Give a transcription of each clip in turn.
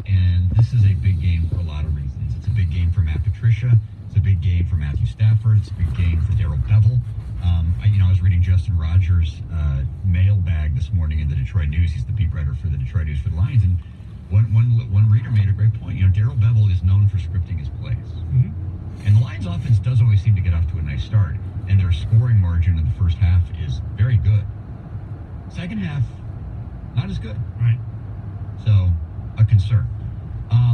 and this is a big game for a lot of reasons. It's a big game for Matt Patricia. It's a big game for Matthew Stafford. It's a big game for Darrell Bevell. I was reading Justin Rogers' mailbag this morning in the Detroit News. He's the beat writer for the Detroit News for the Lions, and one reader made a great point. Darrell Bevell is known for scripting his plays. Mm-hmm. And the Lions offense does always seem to get off to a nice start, and their scoring margin in the first half is very good. Second half, not as good. Right. So, a concern.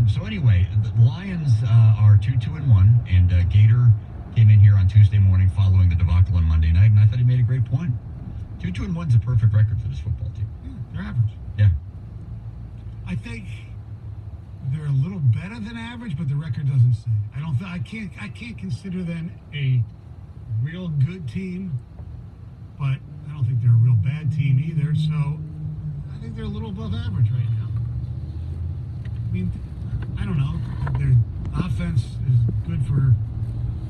So anyway, the Lions are 2-1, and Gator came in here on Tuesday morning following the debacle on Monday night, and I thought he made a great point. 2-1 is a perfect record for this football team. Yeah, they're average. Yeah. I think they're a little better than average, but the record doesn't say. I can't consider them a real good team, but I don't think they're a real bad team either. So I think they're a little above average right now. I mean, I don't know. Their offense is good for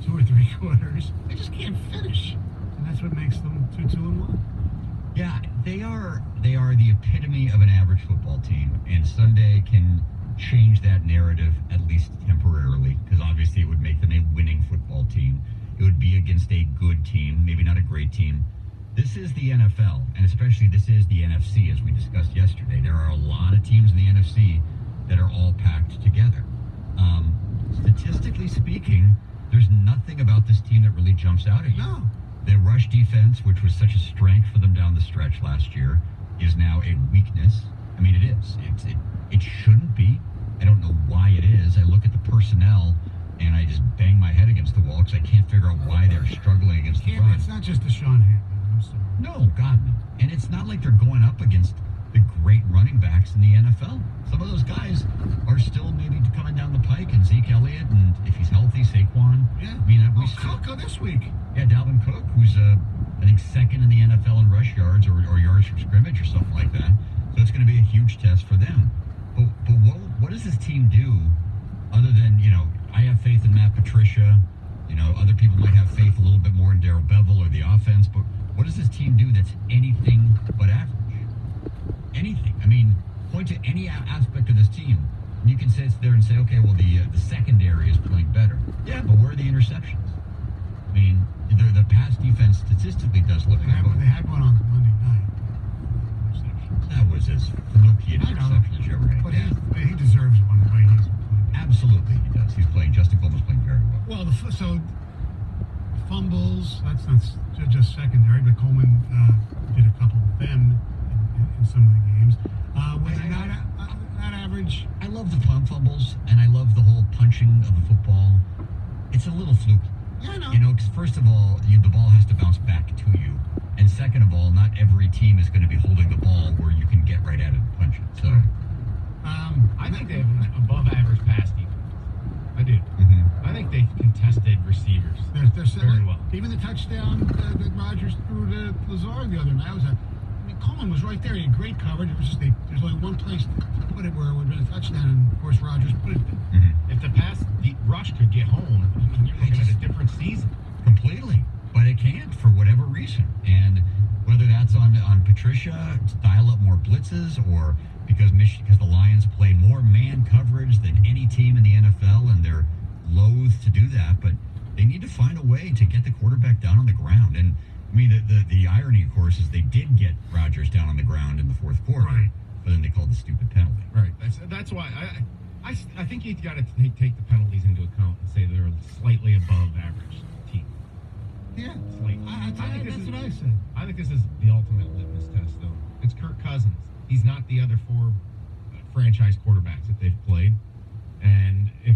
2 or 3 quarters. They just can't finish, and that's what makes them 2-1. Yeah, they are the epitome of an average football team, and Sunday can change that narrative, at least temporarily, because obviously it would make them a winning football team. It would be against a good team, maybe not a great team. This is the NFL, and especially this is the NFC, as we discussed yesterday. There are a lot of teams in the NFC that are all packed together. Statistically speaking, there's nothing about this team that really jumps out at you. No. Their rush defense, which was such a strength for them down the stretch last year, is now a weakness. I mean, it is. It shouldn't be. I don't know why it is. I look at the personnel, and I just bang my head against the wall because I can't figure out why they're struggling against the run. It's not just Deshaun Hampton. I'm sorry. No, God, no. And it's not like they're going up against the great running backs in the NFL. Some of those guys are still maybe coming down the pike, and Zeke Elliott, and if he's healthy, Saquon. Yeah. I mean, Cook this week. Yeah, Dalvin Cook, who's I think second in the NFL in rush yards or yards from scrimmage or something like that. So it's going to be a huge test for them. But what does this team do other than, I have faith in Matt Patricia. Other people might have faith a little bit more in Darrell Bevell or the offense. But what does this team do that's anything but average? Anything. I mean, point to any aspect of this team, and you can sit there and say, okay, well, the secondary is playing better. Yeah, but where are the interceptions? I mean, the pass defense statistically does look good. They had one on Monday night. That was as fluky an interception as you ever But get. he deserves one the way he's playing. Absolutely, he does. He's playing. Justin Coleman's playing very well. Well, so fumbles, that's not just secondary, but Coleman did a couple of them in some of the games. Was it not average? I love the fumbles, and I love the whole punching of the football. It's a little fluky. Yeah, I know. Because first of all, the ball has to bounce back to you. And second of all, not every team is going to be holding the ball where you can get right at it and punch it. So, I think they have an above-average pass defense. I do. Mm-hmm. I think they've contested receivers They're very well. Even the touchdown that Rodgers threw to Lazard the other night Coleman was right there. He had great coverage. It was just there's only one place to put it where it would have been a touchdown, and of course Rodgers put it there. Mm-hmm. If the rush could get home, you're looking at a different season. Completely. But it can't for whatever reason. And whether that's on Patricia to dial up more blitzes or because the Lions play more man coverage than any team in the NFL, and they're loath to do that, but they need to find a way to get the quarterback down on the ground. And I mean, the irony, of course, is they did get Rodgers down on the ground in the fourth quarter, right, but then they called the stupid penalty. Right. That's why I think you've got to take the penalties into account and say they're a slightly above average team. Yeah. Slightly. That's what I said. I think this is the ultimate litmus test, though. It's Kirk Cousins. He's not the other 4 franchise quarterbacks that they've played. And if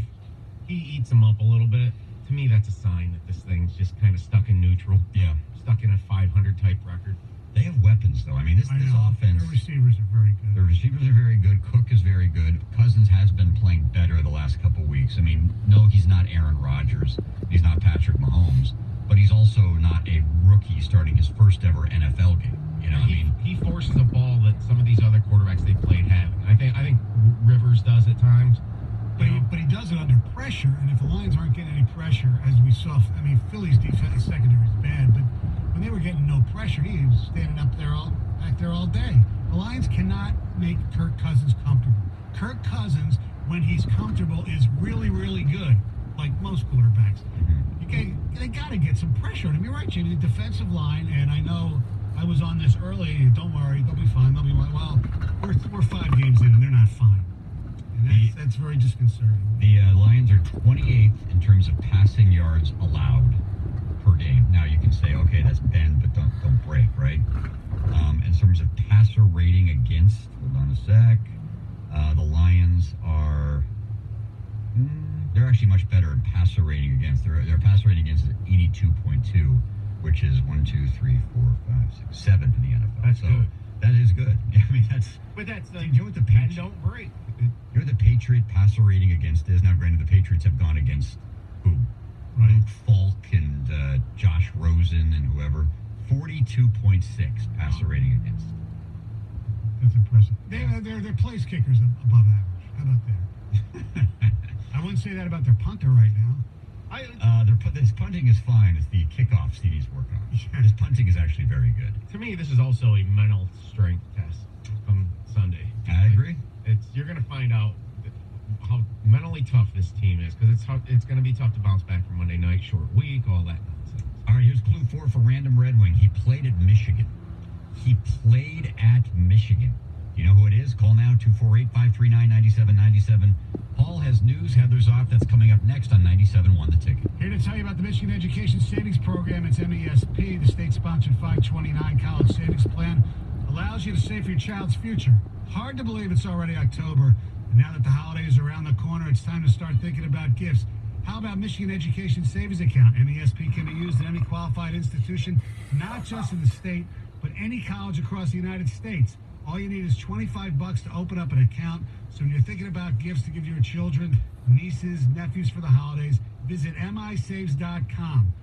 he eats them up a little bit, to me, that's a sign that this thing's just kind of stuck in neutral. Yeah. Stuck in a 500 type record. They have weapons, though. I mean, this offense. Their receivers are very good. Their receivers are very good. Cook is very good. Cousins has been playing better the last couple weeks. I mean, no, he's not Aaron Rodgers. He's not Patrick Mahomes. But he's also not a rookie starting his first ever NFL game. He forces a ball that some of these other quarterbacks they played have. I think Rivers does at times. But he does it under pressure, and if the Lions aren't getting any pressure, as we saw, Philly's defense secondary is bad, but when they were getting no pressure, he was standing back there all day. The Lions cannot make Kirk Cousins comfortable. Kirk Cousins when he's comfortable, is really, really good, like most quarterbacks. They got to get some pressure on him. You're right, Jimmy. The defensive line, and I know I was on this early. Don't worry, they'll be fine. They'll be fine. Well, we're 5 games in, and they're not fine. And that's very disconcerting. The Lions are 28th in terms of passing yards allowed per game. Now you can say, okay, that's bend, but don't break, right? In terms of passer rating against, hold on a sec. The Lions are they're actually much better in passer rating against. Their passer rating against is 82.2, which is 1, 2, 3, 4, 5, 6, 7th in the NFL. That's good. That is good. I mean, But that's you know what the and don't break. You know what the Patriot passer rating against is? Now, granted, the Patriots have gone against who? Right. Luke Falk and Josh Rosen and whoever. 42.6 passer rating against. That's impressive. Their place kickers above average. How about that? I wouldn't say that about their punter right now. His punting is fine. It's the kickoffs he needs to work on. His punting is actually very good. To me, this is also a mental strength test come Sunday. I agree. You're going to find out how mentally tough this team is, because it's going to be tough to bounce back from Monday night, short week, all that nonsense. All right, here's clue 4 for Random Red Wing. He played at Michigan. You know who it is? Call now, 248-539-9797. Paul has news. Heather's off. That's coming up next on 97.1 The Ticket. Here to tell you about the Michigan Education Savings Program. It's MESP, the state-sponsored 529 college savings plan. Allows you to save for your child's future. Hard to believe it's already October. And now that the holidays are around the corner, it's time to start thinking about gifts. How about Michigan Education Savings Account? MESP can be used at any qualified institution, not just in the state, but any college across the United States. All you need is $25 to open up an account. So when you're thinking about gifts to give your children, nieces, nephews for the holidays, visit misaves.com.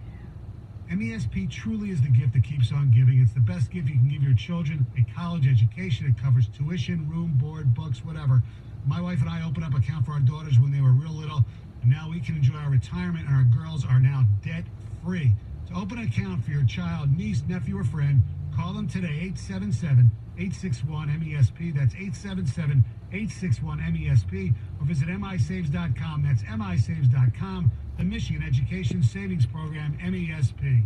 MESP truly is the gift that keeps on giving. It's the best gift you can give your children, a college education. It covers tuition, room, board, books, whatever. My wife and I opened up an account for our daughters when they were real little, and now we can enjoy our retirement, and our girls are now debt-free. To open an account for your child, niece, nephew, or friend, call them today, 877-861-MESP. That's 877-861-MESP. Or visit misaves.com. That's misaves.com. The Michigan Education Savings Program, MESP.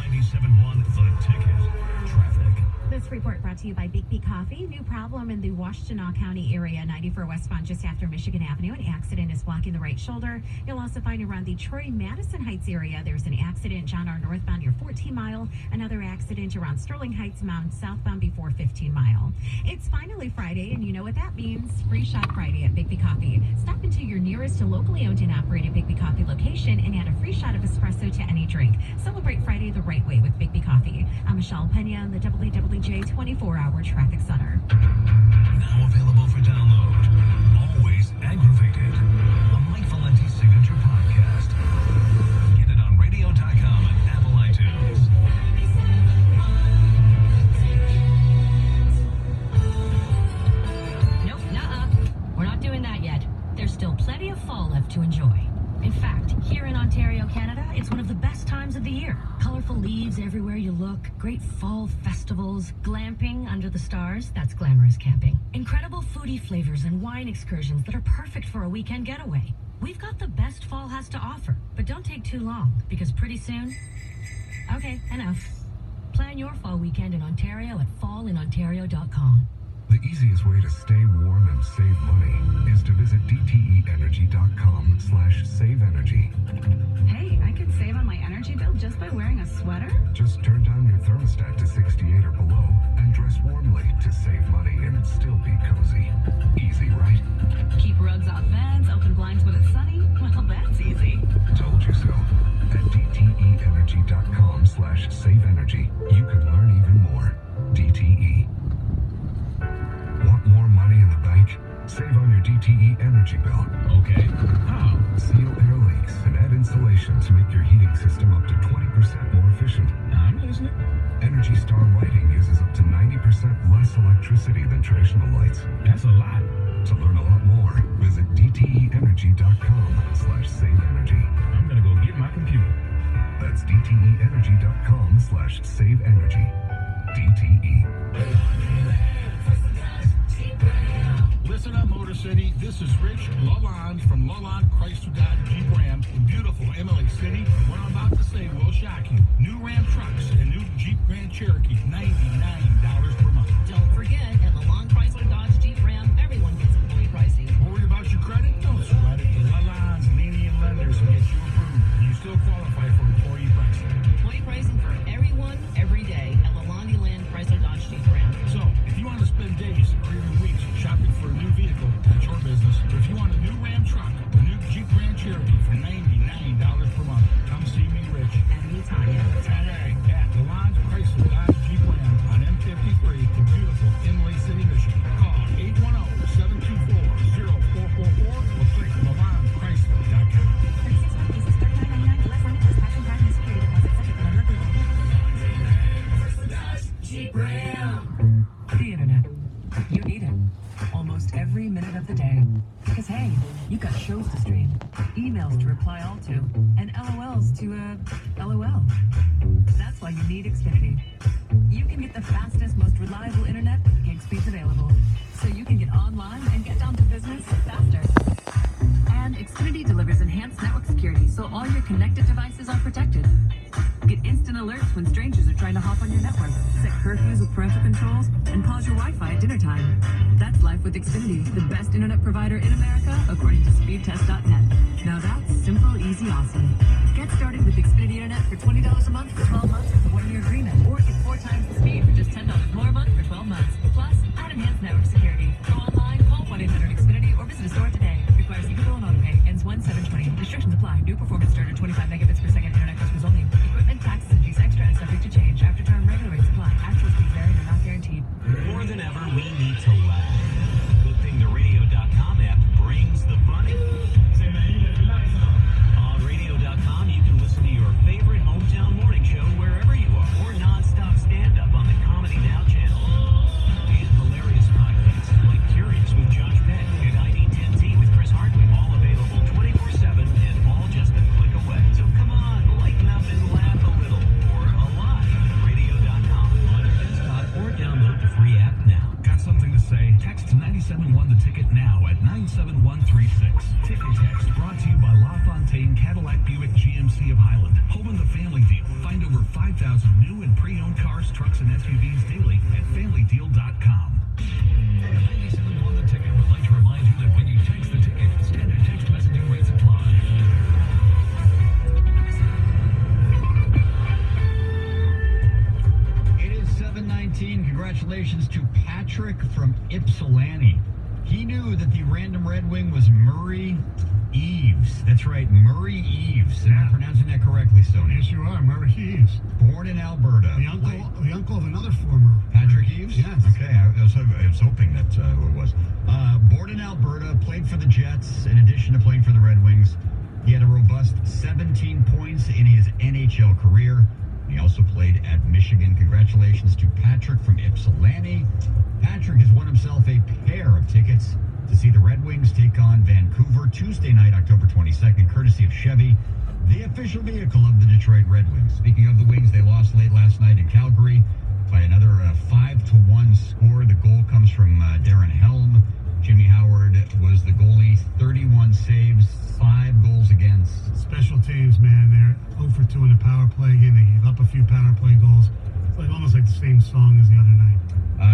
97.1 The Ticket. Traffic. This report brought to you by Big B Coffee. New problem in the Washtenaw County area, 94 westbound just after Michigan Avenue. An accident is blocking the right shoulder. You'll also find around the Troy-Madison Heights area. There's an accident, John R. northbound near 14 Mile. Another accident around Sterling Heights Mound southbound before 15 Mile. It's finally Friday, and you know what that means. Free Shop Friday at Big B Coffee. Stop into your nearest locally owned and operated Big B Coffee location and add a free shot of espresso to any drink. Celebrate Friday the right way with Big B Coffee. I'm Michelle Pena in the WWJ 24-hour traffic center. Now available for download. Always Aggravated. A Mike Valenti signature podcast. Get it on radio.com and Apple iTunes. Nope, nuh-uh. We're not doing that yet. There's still plenty of fall left to enjoy. In fact, here in Ontario, Canada, it's one of the best times of the year. Colorful leaves everywhere you look, great fall festivals, glamping under the stars, that's glamorous camping. Incredible foodie flavors and wine excursions that are perfect for a weekend getaway. We've got the best fall has to offer, but don't take too long, because pretty soon... Okay, enough. Plan your fall weekend in Ontario at fallinontario.com. The easiest way to stay warm and save money is to visit dteenergy.com/saveenergy. Hey, I could save on my energy bill just by wearing a sweater? Just turn down your thermostat to 68 or below and dress warmly to save money and still be cozy. Easy, right? Keep rugs off vents, open blinds when it's sunny? Well, that's easy. Told you so. At dteenergy.com/saveenergy, you can learn even more. DTE. Want more money in the bank? Save on your DTE energy bill. Okay. How? Seal air leaks and add insulation to make your heating system up to 20% more efficient. I'm listening. Energy Star lighting uses up to 90% less electricity than traditional lights. That's a lot. To learn a lot more, visit dteenergy.com/saveenergy. I'm gonna go get my computer. That's dteenergy.com/saveenergy. DTE. Listen up, motorcyclists. City. This is Rich Lalonde from Lalonde Chrysler Dodge Jeep Ram in beautiful MLA City. What I'm about to say will shock you. New Ram trucks and new Jeep Grand Cherokee, $99 per month. Don't forget, at Lalonde Chrysler Dodge Jeep Ram, everyone gets employee pricing. Worried about your credit? Don't sweat it. Lalonde's lenient lenders will get you approved. You still qualify for employee pricing. Employee pricing for everyone, every day at Lalonde Land Chrysler Dodge Jeep Ram. So, if you want to spend days or even weeks shopping for a new vehicle, that's your business. But if you want a new Ram truck, a new Jeep Grand Cherokee for $99 per month, come see me, Rich. Anytime. Today at Lalonde Chrysler Dodge Jeep Ram on M53 in beautiful Imlay City, Michigan. Call 810-724-0444 or click LaLondeChrysler.com. 36 month leases, $39.99 less line plus passion card and security deposit subject to lender approval. The internet. You need it. Almost every minute of the day. Because hey, you got shows to stream, emails to reply all to, and LOLs to, LOL. That's why you need Xfinity. You can get the fastest, most reliable internet with gig speeds available. So you can get online and get down to business faster. And Xfinity delivers enhanced network security so all your connected devices are protected. Get instant alerts when strangers are trying to hop on your network. Set curfews with parental controls and pause your Wi-Fi at dinner time. That's life with Xfinity, the best internet provider in America, according to speedtest.net. Now that's simple, easy, awesome. Get started with Xfinity Internet for $20 a month for 12 months with a 1-year agreement. Or get 4 times the speed for just $10 more a month for 12 months. Plus, add enhanced network security. Go online, call 1-800-XFINITY or visit a store today. Requires e-bill and auto-pay. Ends 1/7/20. Restrictions apply. New performance starter 25 megabits per second internet customers only. Equipment, taxes, and fees extra and subject to change. After term, regular rates apply. Actual speed vary and are not guaranteed. More than ever, we need to laugh. Good thing the Radio.com app brings the funny. On Radio.com, you can listen to your favorite hometown morning show wherever you are, or non-stop stand-up on the Comedy Now channel. And hilarious podcasts like Curious with Josh Peck and ID10T with Chris Hardwick, all available 24/7 and all just a click away. So come on, lighten up and laugh a little, or a lot. Radio.com on your desktop or download the free app now. Got something to say? Text 971 the ticket now at 97136. Ticket text brought to you by LaFontaine Cadillac Buick GMC of Highland. Home of the family deal. Find over 5,000 new and pre-owned cars, trucks, and SUVs daily at FamilyDeal.com. 971 the ticket would like to remind you that when you text the ticket, standard text messaging rates apply. It is 7:19. Congratulations to Patrick from Ypsilanti. He knew that the random Red Wing was Murray Eves. That's right, Murray Eves. Am I pronouncing that correctly, Sony? Yes, you are. Murray Eves. Born in Alberta. The uncle of another former. Patrick Eves? Yes. Okay, I was hoping that's who it was. Born in Alberta, played for the Jets in addition to playing for the Red Wings. He had a robust 17 points in his NHL career. He also played at Michigan. Congratulations to Patrick from Ypsilanti. Patrick has won himself a pair of tickets to see the Red Wings take on Vancouver Tuesday night, October 22nd, courtesy of Chevy, the official vehicle of the Detroit Red Wings. Speaking of the Wings, they lost late last night in Calgary by another 5-1 score. The goal comes from Darren Helm. Jimmy Howard was the goalie, 31 saves, 5 goals against. Special teams, man. They're 0 for 2 in the power play again. They gave up a few power play goals. It's almost like the same song as the other night.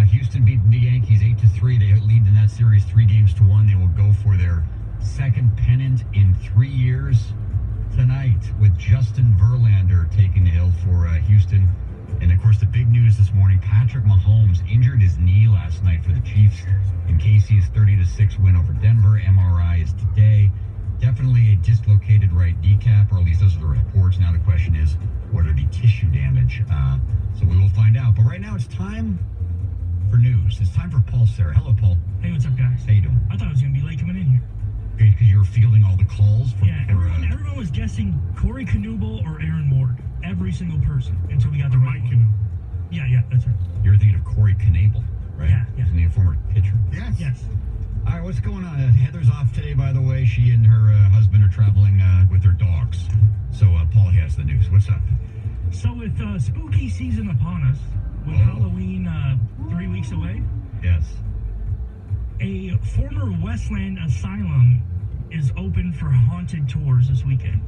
Houston beat the Yankees 8-3. They lead in that series 3-1. They will go for their second pennant in 3 years tonight with Justin Verlander taking the hill for Houston. And of course, the big news this morning, Patrick Mahomes injured his knee last night for the Chiefs in KC's 30-6 win over Denver. MRI is today. Definitely a dislocated right kneecap, or at least those are the reports. Now the question is, what are the tissue damage? So we will find out. But right now it's time for news. It's time for Paul Sarah. Hello, Paul. Hey, what's up, guys? How you doing? I thought I was going to be late coming in here. Okay, because you were fielding all the calls for... Yeah, everyone was guessing Corey Knuble or Aaron Ward. Every single person until we got the right one. Yeah, that's right. You're thinking of Corey Knable, right? Yeah. Isn't he a former pitcher? Yes. All right, what's going on? Heather's off today, by the way. She and her husband are traveling with their dogs. So Paul has the news. What's up? So with spooky season upon us, with Halloween 3 weeks away. Yes. A former Westland asylum is open for haunted tours this weekend.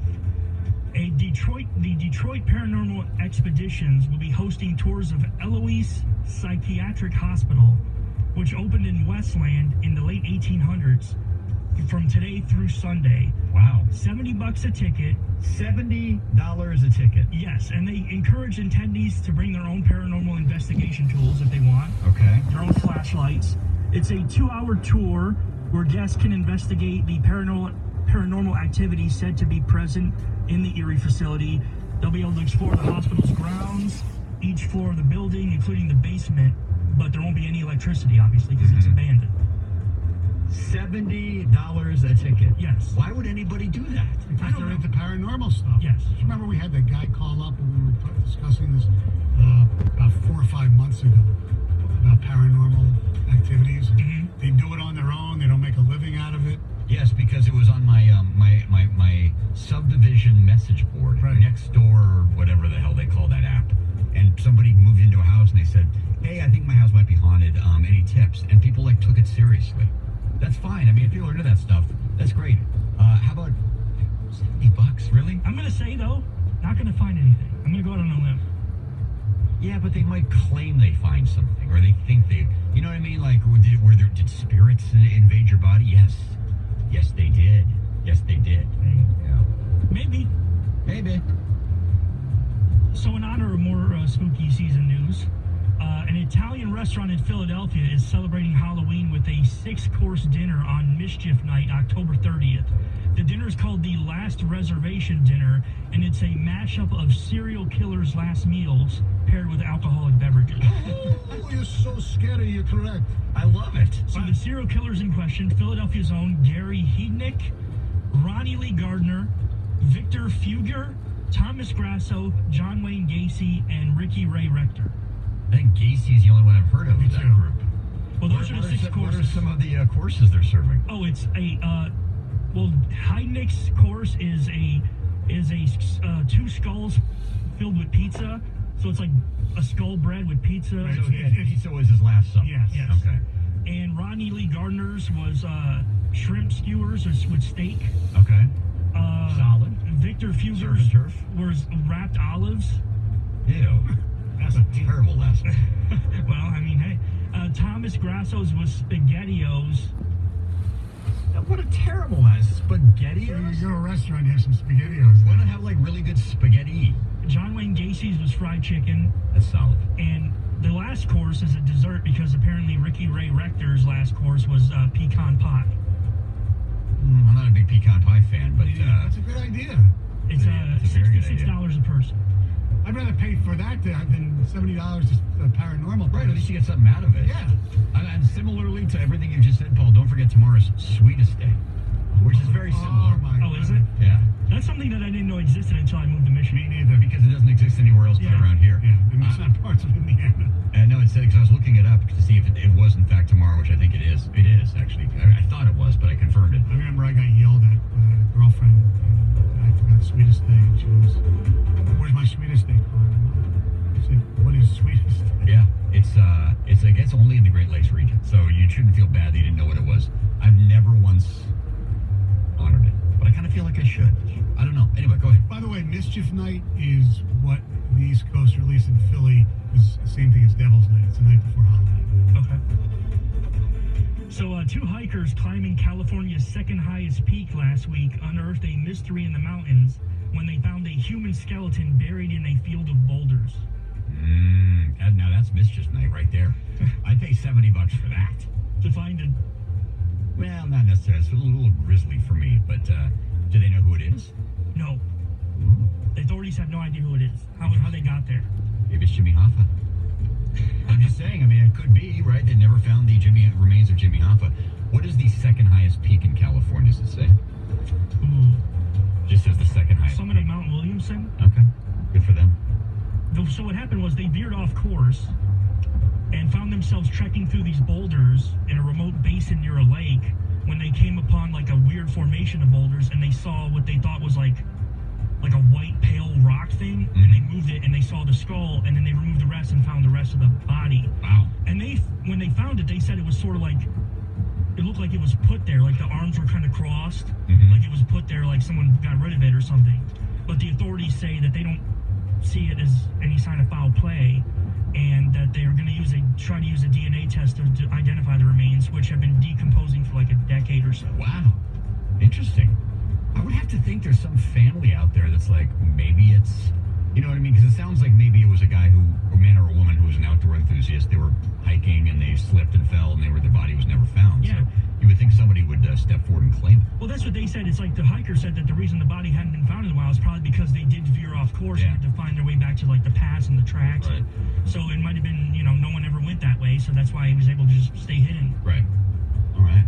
The Detroit Paranormal Expeditions will be hosting tours of Eloise Psychiatric Hospital, which opened in Westland in the late 1800s, from today through Sunday. Wow. $70 a ticket. $70 a ticket. Yes, and they encourage attendees to bring their own paranormal investigation tools if they want. Okay. Their own flashlights. It's a 2-hour tour where guests can investigate the paranormal activities said to be present in the Erie facility. They'll be able to explore the hospital's grounds, each floor of the building, including the basement, but there won't be any electricity, obviously, because it's abandoned. $70 a ticket. Yes. Why would anybody do that? Because they're into paranormal stuff. Yes. Remember we had that guy call up when we were discussing this about 4 or 5 months ago about paranormal activities. Mm-hmm. They do it on their own. They don't make a living out of it. Yes, because it was on my my subdivision message board, Right. next door, whatever the hell they call that app. And somebody moved into a house and they said, "Hey, I think my house might be haunted. Any tips?" And people took it seriously. That's fine. I mean, if people are into that stuff, that's great. How about $70? Really? I'm going to say, though, not going to find anything. I'm going to go out on a limb. Yeah, but they might claim they find something, or they think they. You know what I mean? Like, did spirits invade your body? Yes. Yes, they did. Yes, they did. Yeah. Maybe. Maybe. So in honor of more spooky season news, an Italian restaurant in Philadelphia is celebrating Halloween with a 6-course dinner on Mischief Night, October 30th. The dinner is called the Last Reservation Dinner, and it's a mashup of serial killers' last meals paired with alcoholic beverages. Oh, you're so scary. You're correct. I love it. So the serial killers in question, Philadelphia's own Gary Heidnick, Ronnie Lee Gardner, Victor Fugger, Thomas Grasso, John Wayne Gacy, and Ricky Ray Rector. I think Gacy's the only one I've heard of in that too. group. Well, those are the 6 What courses. are some of the courses they're serving? Oh, it's a Heidnick's course is a 2 skulls filled with pizza. So it's like a skull bread with pizza. So pizza was his last supper. Yes. Okay. And Ronnie Lee Gardner's was shrimp skewers with steak. Okay. Solid. Victor Surf and Fugger's turf. was wrapped olives. Ew. That's a terrible last name. Well, I mean, hey. Thomas Grasso's was SpaghettiOs. What a terrible last spaghetti. So you go to a restaurant, you have some SpaghettiOs. Why not have like really good spaghetti? John Wayne Gacy's was fried chicken. That's solid. And the last course is a dessert because apparently Ricky Ray Rector's last course was pecan pie. I'm not a big pecan pie fan, but That's a good idea. It's it's a very good idea. $66 a person. I'd rather pay for that than $70 just paranormal. right, at least you get something out of it. Yeah. And similarly to everything you just said, Paul, don't forget tomorrow's Sweetest Day, which is very similar. Oh, my Oh, God. is it? Yeah. That's something that I didn't know existed until I moved to Michigan. Me neither, because it doesn't exist anywhere else but Yeah. around here. Yeah, in some parts of Indiana. And no, it said, because I was looking it up to see if it was in fact tomorrow, which I think it is. It is, actually. I thought it was, but I confirmed it. I remember I got yelled at by a girlfriend, and I forgot Sweetest Day, and she was, "Where's my Sweetest Day card?" I said, "What is Sweetest Day?" Yeah, it's I guess only in the Great Lakes region, so you shouldn't feel bad that you didn't know what it was. I've never once honored it, but I kind of feel like I should. I don't know. Anyway, go ahead. By the way, Mischief Night is what the East Coast, or at least in Philly, is the same thing as Devil's Night. It's the night before Halloween. Okay. So, 2 hikers climbing California's second highest peak last week unearthed a mystery in the mountains when they found a human skeleton buried in a field of boulders. Now that's Mischief Night right there. I'd pay $70 for that. To find it, Well, not necessarily. It's a little grisly for me, but do they know who it is? no. The authorities have no idea who it is. How they got there. Maybe it's Jimmy Hoffa. I'm just saying, I mean, it could be, right? They never found the remains of Jimmy Hoffa. What is the second highest peak in California, does it say? Just as the second highest Summit of peak. Mount Williamson. Okay, good for them. So what happened was they veered off course and found themselves trekking through these boulders in a remote basin near a lake when they came upon like a weird formation of boulders, and they saw what they thought was like a white pale rock thing, and they moved it and they saw the skull, and then they removed the rest and found the rest of the body. Wow. And when they found it, they said it was sort of like it looked like it was put there, like the arms were kind of crossed, Mhm. like it was put there, like someone got rid of it or something. But the authorities say that they don't see it as any sign of foul play, and that they are going to try to use a DNA test to identify the remains, which have been decomposing for like a decade or so. Wow. Interesting. I would have to think there's some family out there that's like, maybe it's, you know what I mean? Because it sounds like maybe it was a guy a man or a woman who was an outdoor enthusiast. They were hiking and they slipped and fell and their body was never found. Yeah. So you would think somebody would step forward and claim it. Well, that's what they said. It's like the hiker said that the reason the body hadn't been found in a while is probably because they did veer off course Yeah. and had to find their way back to like the paths and the tracks. Right. So it might have been, no one ever went that way, so that's why he was able to just stay hidden. Right. All right.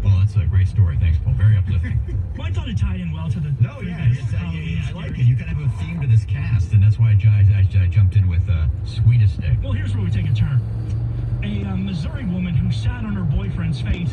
Well, that's a great story. Thanks, Paul. Very uplifting. Well, I thought it tied in well to the. No, yeah, Halloween I like story. it. You kind of have a theme to this cast, and that's why I jumped in with Sweetest Stick. Well, here's where we take a turn. A Missouri woman who sat on her boyfriend's face